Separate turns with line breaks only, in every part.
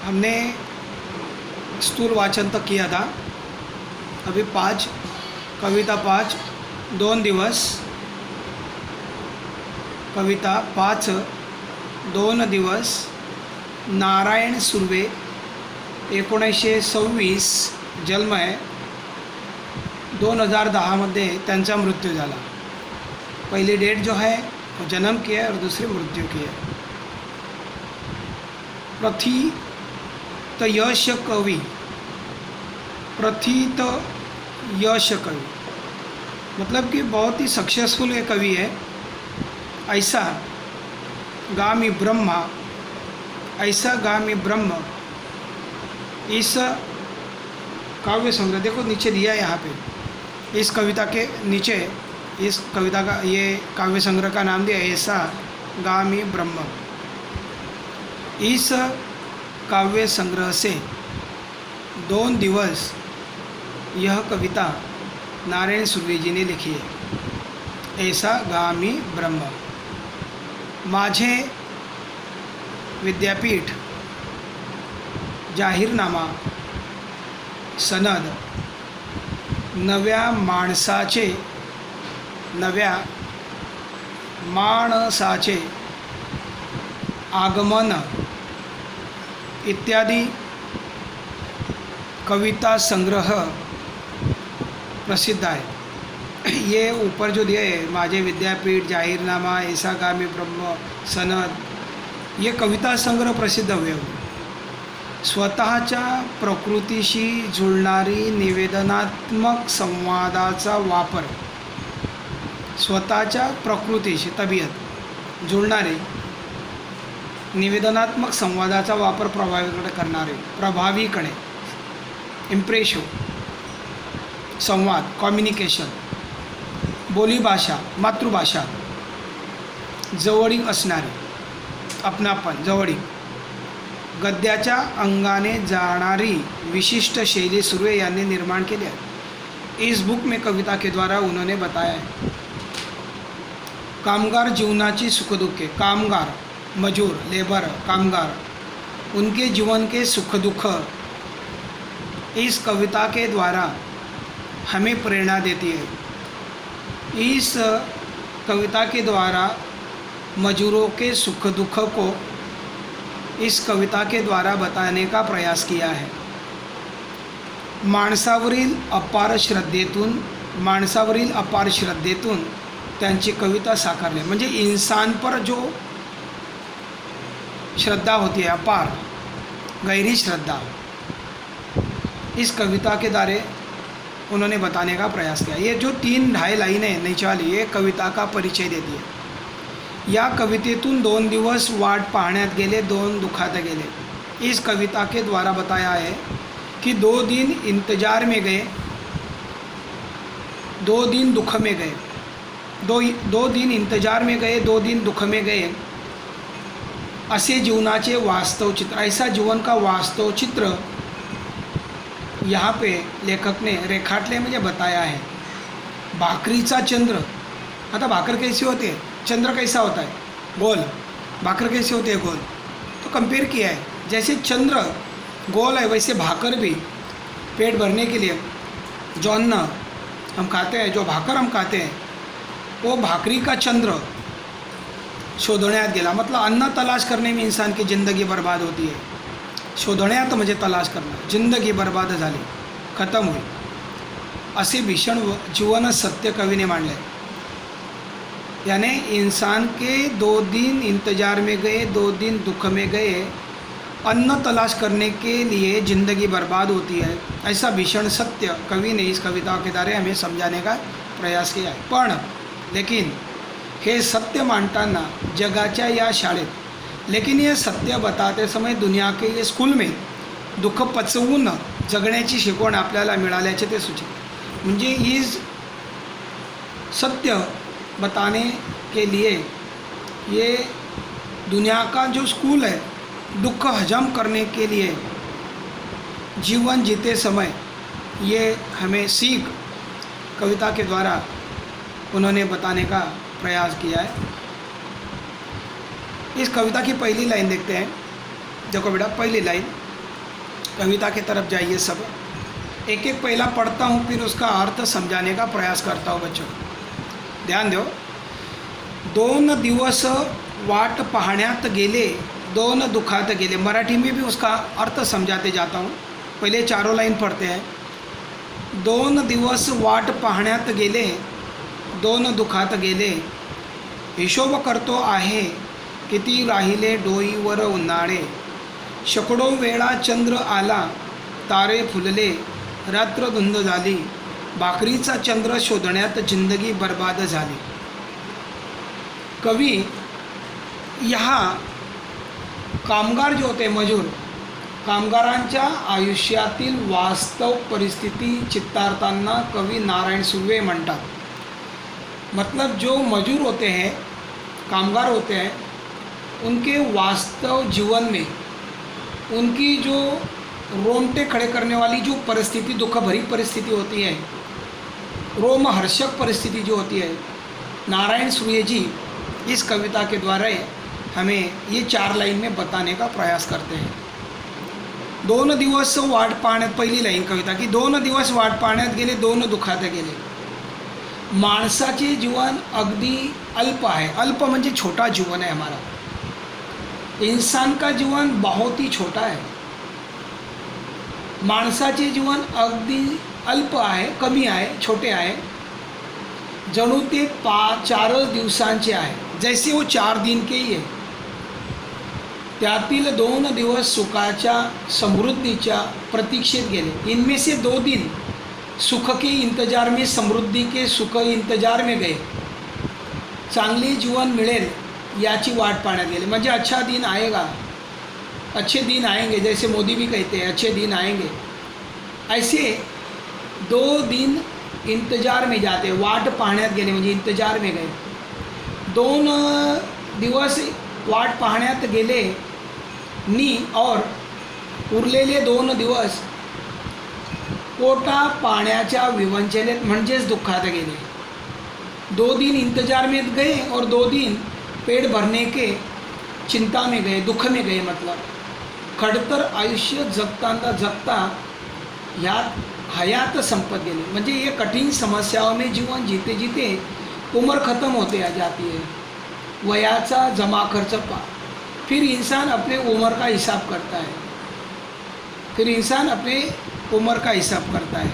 हमने स्थूल वाचन तक किया था। अभी 5 कविता 5 2 दिवस, कविता 5 2 दिवस। नारायण सुर्वे 1926 जन्म आहे। 2010 मध्ये त्यांचा मृत्यू झाला। पहली डेट जो है वो जन्म की है और दूसरी मृत्यू की है। प्रथित यश कवि, प्रथित यश कवि मतलब कि बहुत ही सक्सेसफुल ये कवि है। ऐसा गामी ब्रह्मा, ऐसा गामी ब्रह्म, इस काव्य संग्रह देखो नीचे दिया है यहाँ पे। इस कविता के नीचे इस कविता का ये काव्य संग्रह का नाम दिया ऐसा गामी ब्रह्म। इस काव्य संग्रह से 2 दिवस यह कविता नारायण सुर्वे जी ने लिखी है, ऐसा गामी ब्रह्म। माझे विद्यापीठ जाहीरनामा सनद नव्या माणसाचे आगमन इत्यादि कविता संग्रह प्रसिद्ध है। ये ऊपर जो दिए है माझे विद्यापीठ जाहीरनामा ऐसा गामी ब्रह्म सनद, ये कविता संग्रह प्रसिद्ध हुए। स्वतःच्या प्रकृतीशी जुळणारी निवेदनात्मक संवादाचा वापर, स्वतःच्या प्रकृतीशी तबियत जुळणारे निवेदनात्मक संवादाचा वापर प्रभावीपणे इम्प्रेसिव्ह संवाद कम्युनिकेशन, बोलीभाषा मातृभाषा जवळीक असणारी, अपनापन जवळीक, गद्याच्या अंगाने जाणारी विशिष्ट शैली सुर्वे यांनी निर्माण केली है। इस बुक में कविता के द्वारा उन्होंने बताया है कामगार जीवनाची सुख दुखे, कामगार मजूर लेबर कामगार, उनके जीवन के सुख दुख इस कविता के द्वारा हमें प्रेरणा देती है। इस कविता के द्वारा मजूरों के सुख दुख को इस कविता के द्वारा बताने का प्रयास किया है। माणसावरील अपार श्रद्धेतून त्यांची कविता साकारली। म्हणजे इंसान पर जो श्रद्धा होती है, अपार गहरी श्रद्धा, इस कविता के द्वारे उन्होंने बताने का प्रयास किया। ये जो 3-2.5 लाइनें नीचे वाली ये कविता का परिचय देती है। या कवितेतून 2 दिवस वाट पाहण्यात गेले, 2 दुखात गेले। इस कविता के द्वारा बताया है कि 2 दिन इंतजार में गए, 2 दिन दुख में गए, 2 दिन इंतजार में गए, 2 दिन दुख में गए। असे जीवनाचे वास्तव चित्र, ऐसा जीवन का वास्तव चित्र यहाँ पे लेखक ने रेखाटले म्हणजे बताया है। भाकरीचा चंद्र, आता भाकर कैसी होती है, चंद्र कैसा होता है गोल, भाकर कैसे होती है गोल, तो कंपेयर किया है। जैसे चंद्र गोल है वैसे भाकर भी पेट भरने के लिए जो अन्न हम खाते हैं, जो भाकर हम खाते हैं, वो भाकरी का चंद्र शोधण्यात गेला। मतलब अन्न तलाश करने में इंसान की ज़िंदगी बर्बाद होती है। शोधण्यात म्हणजे तलाश करना, जिंदगी बर्बाद झाली, खत्म हुई, असे भीषण जीवन सत्य कवि ने मांडले। यानी इंसान के 2 दिन इंतजार में गए, 2 दिन दुख में गए, अन्न तलाश करने के लिए ज़िंदगी बर्बाद होती है, ऐसा भीषण सत्य कवि ने इस कविता के द्वारे हमें समझाने का प्रयास किया है। पण लेकिन हे सत्य मांडताना जगाच्या या शाळेत, लेकिन ये सत्य बताते समय दुनिया के ये स्कूल में दुःख पचवून जगण्याची शिकवण आपल्याला मिळाल्याचे ते सूचित। म्हणजे इस सत्य बताने के लिए ये दुनिया का जो स्कूल है, दुख हजम करने के लिए जीवन जीते समय ये हमें सीख कविता के द्वारा उन्होंने बताने का प्रयास किया है। इस कविता की पहली लाइन देखते हैं। देखो बेटा, पहली लाइन, कविता की तरफ जाइए सब। एक एक पहला पढ़ता हूँ, फिर उसका अर्थ समझाने का प्रयास करता हूँ बच्चों। ध्यान दो। 2 दिवस वाट पाहण्यात गेले, 2 दुखात गेले। मराठी में भी उसका अर्थ समझाते जाता हूँ। पहले चारों लाइन पढ़ते हैं। 2 दिवस वाट पाहण्यात गेले, 2 दुखात गेले, हिशोब करतो आहे किती राहिले डोईवर उन्हाळे, शेकडो वेळा चंद्र आला, तारे फुलले, रात्र धुंद झाली, भाकरीचा चंद्र शोधण्यात जिंदगी बर्बाद झाली। कवी यहाँ कामगार जो होते मजूर, कामगारांच्या आयुष्यातील वास्तव परिस्थिती चित्तारताना कवी नारायण सुर्वे म्हणतात। मतलब जो मजूर होते हैं, कामगार होते हैं, उनके वास्तव जीवन में उनकी जो रोंगटे खड़े करने वाली जो परिस्थिति, दुख भरी परिस्थिति होती है, रोमहर्षक परिस्थिति जो होती है, नारायण सूर्य जी इस कविता के द्वारा हमें ये 4 लाइन में बताने का प्रयास करते हैं। 2 दिवस वाट पाहण्यात, पहिली लाईन कविता की 2 दिवस वाट पाहण्यात गेले, 2 दुखात गेले। माणसाचे जीवन अगदी अल्प आहे। अल्प म्हणजे छोटा जीवन है हमारा। इंसान का जीवन बहुत ही छोटा है। माणसाचे जीवन अगदी अल्प आहे, कमी आहे, छोटे आहे। जणू ते 4 दिवसांचे आहे, जैसे वो 4 दिन के ही आहे। त्यातील 2 दिवस सुखाच्या समृद्धीच्या प्रतीक्षेत गेले। इनमें से 2 दिन सुख के इंतजार में, समृद्धि के सुख इंतजार में गए। चांगले जीवन मिळेल याची वाट पाहण्यात गेले। म्हणजे अच्छा दिन आएगा, अच्छे दिन आएंगे, जैसे मोदी भी कहते हैं अच्छे दिन आएंगे। ऐसे 2 दिन इंतजार में जाते, वाट पाहण्यात गेले म्हणजे इंतजार में गए। 2 दिवस वाट पाहण्यात गेले नी और उरलेले 2 दिवस पोटा पाण्याच्या विवंचनेत म्हणजेच दुःखात गेले। 2 दिन इंतजार में गए और 2 दिन पेट भरने के चिंता में गए, दुख में गए। मतलब खडतर आयुष्य जगताना जगता ह्यात हयात संपत गेले। म्हणजे ये कठिन समस्याओं में जीवन जीते जीते उम्र ख़त्म होते जाती है। वयाचा जमा खर्च फिर इंसान अपने उम्र का हिसाब करता है, फिर इंसान अपने उम्र का हिसाब करता है।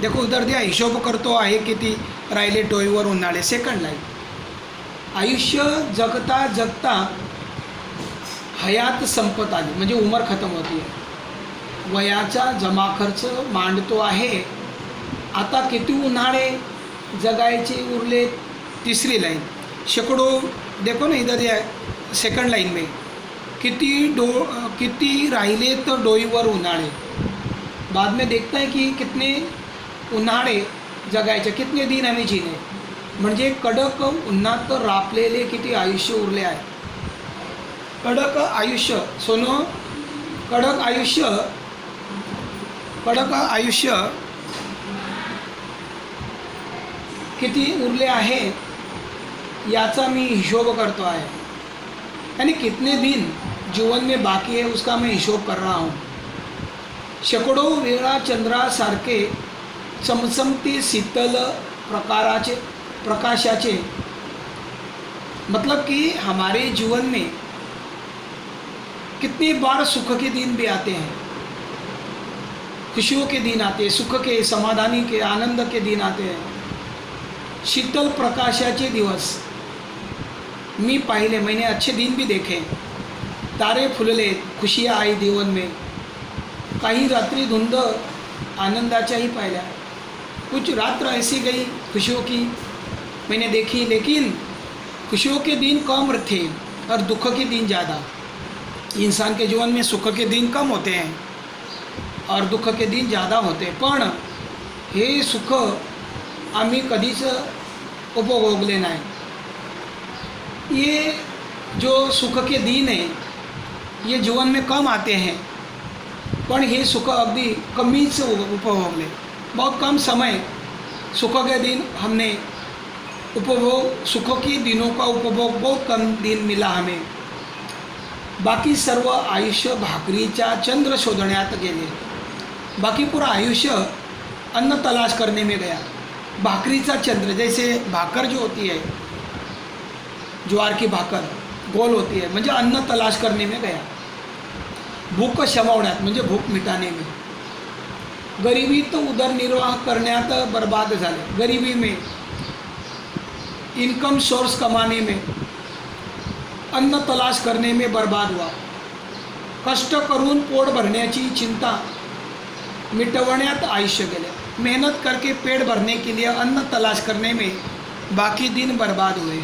देखो उधर दिया, हिशोब करतो आहे किती राहिले डोईवर उन्हाळे। सेकंड लाईन, आयुष्य जगता जगता हयात संपत आली म्हणजे उमर खतम होती आहे। वयाचा जमा खर्च मांडतो आहे, आता किती उन्हाळे जगायचे उरले। तीसरी लाइन, शेकडो, देखो ना इधर या सेकंड लाइन में, किती राहिले तो डोईवर उन्हाळे। बाद में देखता है कि कितने उन्हाळे जगायचे, कितने दिन हमें जीने। म्हणजे कडक उन्हात रापलेले किती आयुष्य उरले आहे। कडक आयुष्य, सोनो, कडक आयुष्य किती उरले आहे याचा मी हिशोब करतो आहे। यानी कितने दिन जीवन में बाकी है उसका मैं हिशोब कर रहा हूँ। शेकडो वेळा चंद्रासारखे चमचमते शीतल प्रकाशाचे, मतलब कि हमारे जीवन में कितनी बार सुख के दिन भी आते हैं, खुशियों के दिन आते हैं, सुख के, समाधानी के, आनंद के दिन आते हैं। शीतल प्रकाशाचे दिवस मी पाहिले, मैंने अच्छे दिन भी देखे। तारे फुलले, खुशियाँ आई जीवन में। काही रात्रि धुंद आनंदाच्याही पाहिल्या। कुछ रात्र ऐसी गई खुशियों की मैंने देखी, लेकिन खुशियों के दिन कम थे और दुख के दिन ज़्यादा। इंसान के जीवन में सुख के दिन कम होते हैं और दुख के दिन ज़्यादा होते हैं। पण हे सुख आम्ही कधीच उपभोगले नाही। ये जो सुख के दिन है ये जीवन में कम आते हैं, पण हे सुख अगदी कमीच उपभोगले। बहुत कम समय सुख के दिन हमने उपभोग, सुख के दिनों का उपभोग बहुत कम दिन मिला हमें। बाकी सर्व आयुष्य भाकरीच्या चंद्र शोधण्यात गेले। बाकी पूरा आयुष्य अन्न तलाश करने में गया। भाकरीचा चंद्र, जैसे भाकर जो होती है, ज्वार की भाकर गोल होती है, म्हणजे अन्न तलाश करने में गया। भूक शमवण्यात म्हणजे भूक मिटाने में। गरिबीत उदरनिर्वाह करण्यात बर्बाद झाले। गरिबी में, इनकम सोर्स कमाने में, अन्न तलाश करने में बर्बाद हुआ। कष्ट करून पोट भरण्याची चिंता मिटवण्यात आयुष्य गेले। मेहनत करके पेट भरने के लिए अन्न तलाश करने में बाकी दिन बर्बाद हुए।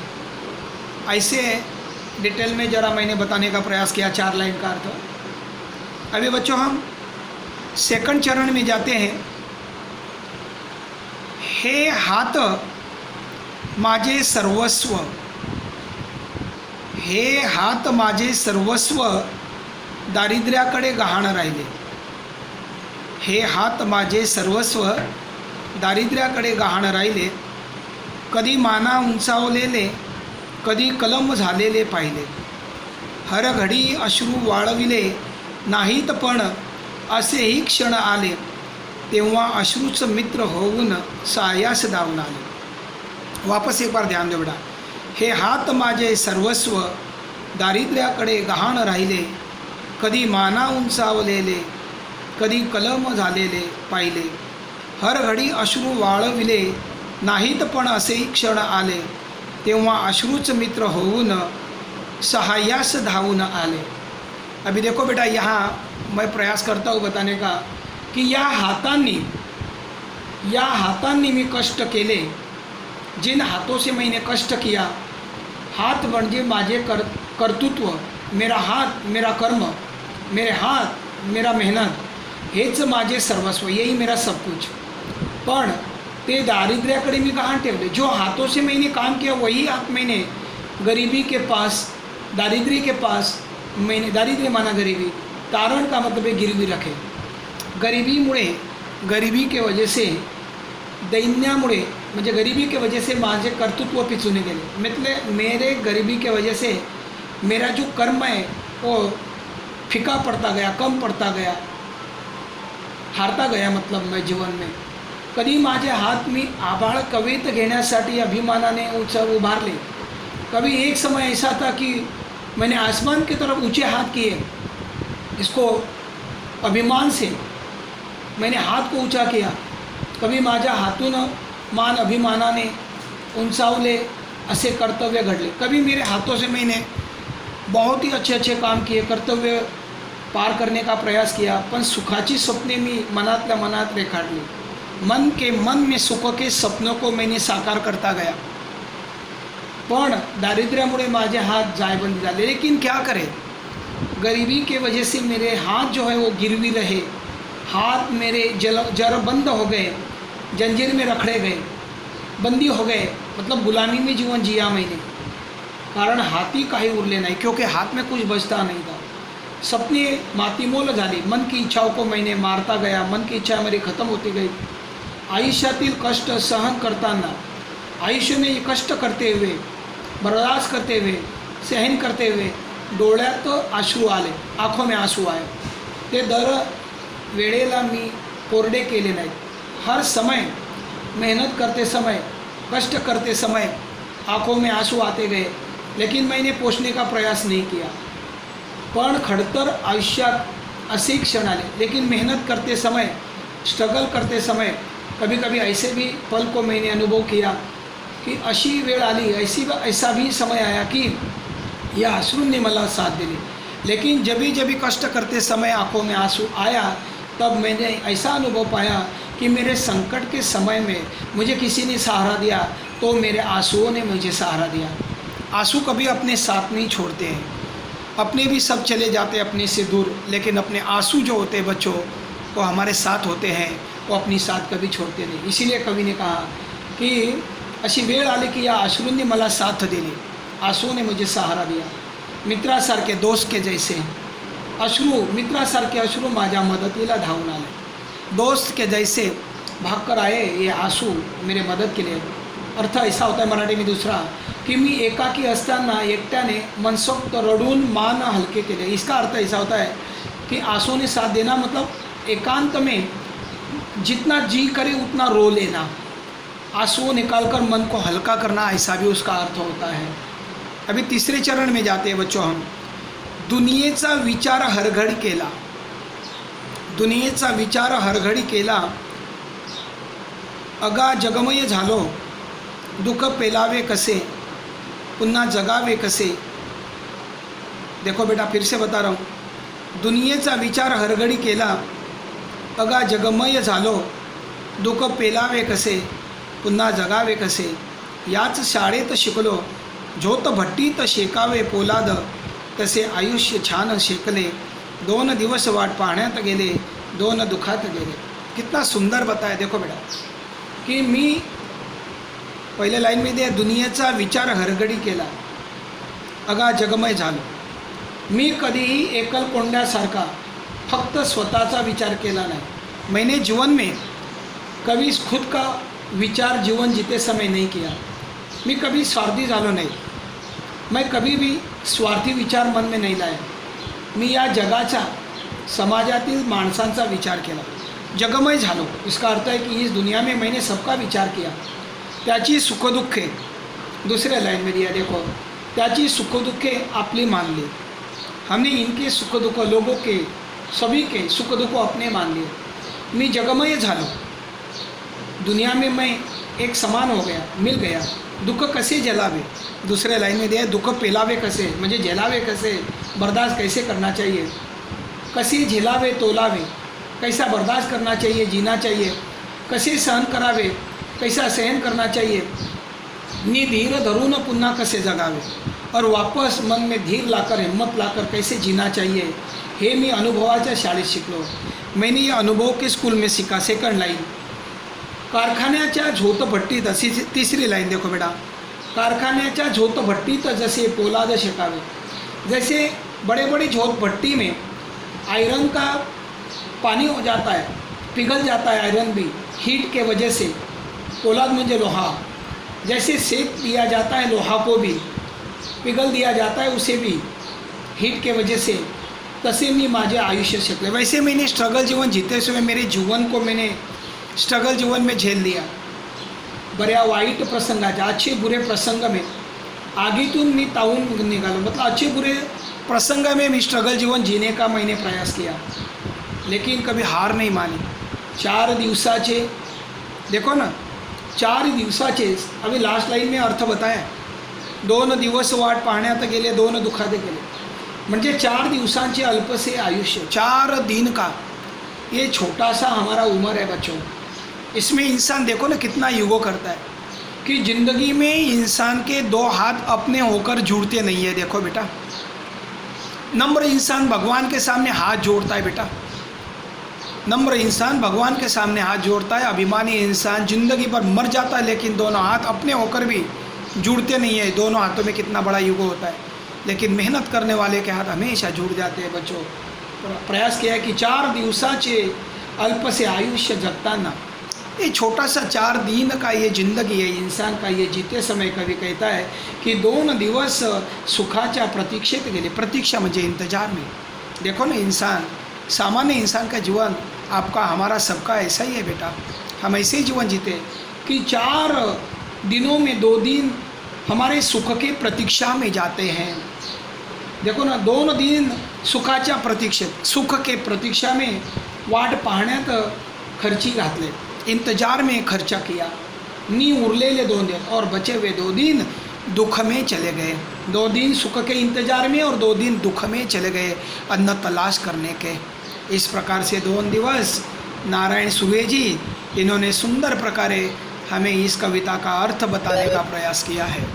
ऐसे डिटेल में ज़रा मैंने बताने का प्रयास किया 4 लाइन का अर्थ। अभी बच्चों हम सेकंड चरण में जाते हैं। हे हात माझे सर्वस्व, हे हात माझे सर्वस्व दारिद्र्याकडे गहाण राहिले। हे हात माझे सर्वस्व दारिद्र्याकडे गहाण राहिले। कधी माना उंचावलेले, कधी कलम झालेले पाहिले। हर घडी अश्रू वाळविले नाहीत, पण असेही क्षण आले तेव्हा अश्रूच मित्र होऊन सायास धावून आले। वापस एक बार ध्यान दो बेटा। हे हात माझे सर्वस्व दारिद्र्याकडे गहाण राहिले। कधी माना उंचावलेले, कधी कलम झालेले पाहिले। हर घडी अश्रू वाळविले नाहीत, पण असेही क्षण आले तेव्हा अश्रूच मित्र होऊन सहाय्यास धावून आले। अभी देखो बेटा, यहाँ मैं प्रयास करता हूँ बताने का कि या हाथांनी मी कष्ट केले। जिन हाथों से मैंने कष्ट किया, हाथ म्हणजे माझे कर्तृत्व, मेरा हाथ मेरा कर्म, मेरे हाथ मेरा मेहनत, हेच माझे सर्वस्व, यही मेरा सब कुछ। पण ते दारिद्र्याकडे मी गहाण ठेवले। जो हाथों से मैंने काम किया वही हाथ मैंने गरीबी के पास, दारिद्र्य के पास, मैंने दारिद्र्य माना गरीबी, तारण का मतलब है गिरवी रखे। गरीबी के वजह से, दैन्यामुळे म्हणजे गरीबी के वजह से माझे कर्तृत्व पिछूने गेले। मतलब मेरे गरीबी के वजह से मेरा जो कर्म है वो फीका पड़ता गया, कम पड़ता गया, हारता गया। मतलब मैं जीवन में कधी माझे हात मी आभाळ कवेत घेण्यासाठी अभिमानाने उभारले। कभी एक समय ऐसा था कि मैंने आसमान की तरफ ऊंचे हाथ किए, इसको अभिमान से मैंने हाथ को ऊंचा किया। कभी माझ्या हातून मान अभिमानाने उंचावले, असे कर्तव्य घडले। कभी मेरे हाथों से मैंने बहुत ही अच्छे अच्छे काम किए, कर्तव्य पार करने का प्रयास किया, पण सुखाची स्वप्ने मी मनातल्या मनात रेखाटली। मन में सुख के सपनों को मैंने साकार करता गया, पण दारिद्र्यामुळे माझे हाथ जायबंदी झाले। लेकिन क्या करें, गरीबी के वजह से मेरे हाथ जो है वो गिरवी रहे। हाथ मेरे जरबंद हो गए, जंजीर में रखड़े गए, बंदी हो गए। मतलब गुलामी में जीवन जिया मैंने, कारण हाथ ही काही उरले नहीं, क्योंकि हाथ में कुछ बचता नहीं था। सपने मातीमोल झाली। मन की इच्छाओं को मैंने मारता गया, मन की इच्छा मेरी खत्म होती गई। आयुष्यातील कष्ट सहन करताना, आयुष्य में ये कष्ट करते हुए, बर्दाश्त करते हुए, सहन करते हुए डोळ्यात अश्रू आले, आँखों में आंसू आए। ते दर वेळेला मी कोरडे केले नाहीत। हर समय मेहनत करते समय, कष्ट करते समय आँखों में आंसू आते गए, लेकिन मैंने पोषने का प्रयास नहीं किया। पण खडतर आयुष्यात असे क्षण आले। लेकिन मेहनत करते समय, स्ट्रगल करते समय कभी कभी ऐसे भी पल को मैंने अनुभव किया कि अशी वेळ आली, ऐसा भी समय आया कि यह अश्रूंनी मला साथ दिली। लेकिन जब भी कष्ट करते समय आंखों में आंसू आया, तब मैंने ऐसा अनुभव पाया कि मेरे संकट के समय में मुझे किसी ने सहारा दिया, तो मेरे आंसुओं ने मुझे सहारा दिया। आंसू कभी अपने साथ नहीं छोड़ते हैं, अपने भी सब चले जाते अपने से दूर, लेकिन अपने आंसू जो होते हैं बच्चों, वो हमारे साथ होते हैं, वो अपनी साथ कभी छोड़ते नहीं। इसीलिए कवि ने कहा कि अशी वेळ आली की या अश्रूंनी मला साथ दिली, आंसुओं ने मुझे सहारा दिया। मित्रासारखे, दोस्त के जैसे अश्रू, मित्रासारखे अश्रू माझ्या मदतीला धावून आले। दोस्त के जैसे भागकर आए ये आंसू मेरे मदद के लिए। अर्थ ऐसा होता है मराठी में दूसरा कि मी एकाकी असताना एकट्याने मनसोक्त रडून मान हल्के केले। इसका अर्थ ऐसा होता है कि आंसुओं ने साथ देना मतलब एकांत में जितना जी करे उतना रो लेना, आंसुओं निकालकर मन को हल्का करना, ऐसा भी उसका अर्थ होता है। अभी तीसरे चरण में जाते हैं बच्चों हम। दुनियेचा विचार हरघडी केला, दुनियेचा विचार हरघडी केला, अगा जगमय झालो, दुःख पेलावे कसे, पुन्हा जगावे कसे। देखो बेटा फिर से बता रहा हूँ, दुनियेचा विचार हरघडी केला, अगा जगमय झालो, दुःख पेलावे कसे, पुन्हा जगावे कसे। याच शाळेत शिकलो, झोत भट्टीत शेकावे पोलाद, तसे आयुष्य छान शेकले, 2 दिवस वाट पाहण्यात गेले, 2 दुखात गेले। कितना सुंदर बताया। देखो बेटा की मी पहिल्या लाईनमध्ये दुनियेचा विचार हरघडी केला, अगा जगमय झालो। मी कधीही एकलकोंड्यासारखा फक्त स्वतःचा विचार केला नाही। मैंने जीवन में कभी खुद का विचार जीवन जीते समय नहीं किया। मी कभी स्वार्थी झालो नाही, मैं कभी भी स्वार्थी विचार मन में नहीं लाया। मी या जगाचा समाजातील माणसांचा विचार केला, जगमय झालो। इसका अर्थ है कि इस दुनिया में मैंने सबका विचार किया, त्याची सुखदुःखे, दूसरे लाइन में दिया देखो, त्याची सुखदुःखे आपली मान ली। हमने इनके सुख दुख, लोगों के सभी के सुख दुख अपने मान लिए। मैं जगमय झालो, दुनिया में मैं एक समान हो गया, मिल गया। दुःख कसे झेलावे, दूसरे लाइन में दिया, दुःख पेलावे कसे म्हणजे झेलावे कसे, बर्दाश्त कैसे करना चाहिए, कसे झेलावे तोलावे, कैसा बर्दाश्त करना चाहिए, जीना चाहिए, कसे सहन करावे, कैसा सहन करना चाहिए, नी धीर धरून पुन्हा कसे जगावे, और वापस मन में धीर लाकर हिम्मत लाकर कैसे जीना चाहिए, हे मी अनुभवाच्या शाळेत शिकलो। मैंने ये अनुभव के स्कूल में सीखा। सेकंड लाइन, कारखान्याच्या झोतभट्टीत, अशी तीसरी लाइन देखो बेटा, कारखान्याच्या झोतभट्टीत जसे पोलाद शेकावे, जैसे बड़े बड़े झोतभट्टी में आयरन का पानी हो जाता है, पिघल जाता है आयरन भी हीट के वजह से, पोलाद म्हणजे लोहा, जैसे सेक दिया जाता है लोहा को भी, पिघल दिया जाता है उसे भी हीट के वजह से, तसे मी माझे आयुष्य शेकले। वैसे मैंने स्ट्रगल जीवन जीते हुए मेरे जीवन को मैंने स्ट्रगल जीवन में झेल लिया। बऱ्या वाईट प्रसंगाच्या, अच्छे बुरे प्रसंग में आगीतून मी तावून निघालो, मतलब अच्छे बुरे प्रसंग में मी स्ट्रगल जीवन जीने का मैंने प्रयास किया, लेकिन कभी हार नहीं मानी। 4 दिवसाचे देखो ना, 4 दिवसाचे, अभी लास्ट लाइन में अर्थ बताया, 2 दिवस वाट पाहण्यात गेले, 2 दुखात गेले, म्हणजे 4 दिवसांचे अल्पसे आयुष्य, 4 दिन का ये छोटा सा हमारा उम्र है बच्चों। इसमें इंसान देखो ना कितना युगो करता है कि ज़िंदगी में इंसान के 2 हाथ अपने होकर जुड़ते नहीं है। देखो बेटा, नम्र इंसान भगवान के सामने हाथ जोड़ता है बेटा, नम्र इंसान भगवान के सामने हाथ जोड़ता है। अभिमानी इंसान ज़िंदगी भर मर जाता है, लेकिन दोनों हाथ अपने होकर भी जुड़ते नहीं है। दोनों हाथों में कितना बड़ा युग होता है, लेकिन मेहनत करने वाले के हाथ हमेशा जुड़ जाते हैं बच्चों। प्रयास किया है कि 4 दिवसाचे अल्प से आयुष्य जगताना, ये छोटा सा 4 दिन का ये ज़िंदगी है इंसान का, ये जीते समय कभी कहता है कि 2 दिवस सुखाच्या प्रतीक्षेत गेले। प्रतीक्षा म्हणजे इंतजार में। देखो ना, इंसान, सामान्य इंसान का जीवन आपका हमारा सबका ऐसा ही है बेटा। हम ऐसे ही जीवन जीते कि 4 दिनों में 2 दिन हमारे सुख के प्रतीक्षा में जाते हैं। देखो ना, 2 दिन सुखाच्या प्रतीक्षेत, सुख के प्रतीक्षा में वाट पाहण्यात खर्ची घातले, इंतजार में खर्चा किया। नी उरलेले 2 दिन और बचे हुए 2 दिन दुख में चले गए। 2 दिन सुख के इंतजार में और 2 दिन दुख में चले गए, अन्न तलाश करने के। इस प्रकार से 2 दिवस नारायण सुवे जी, इन्होंने सुंदर प्रकारे हमें इस कविता का अर्थ बताने का प्रयास किया है।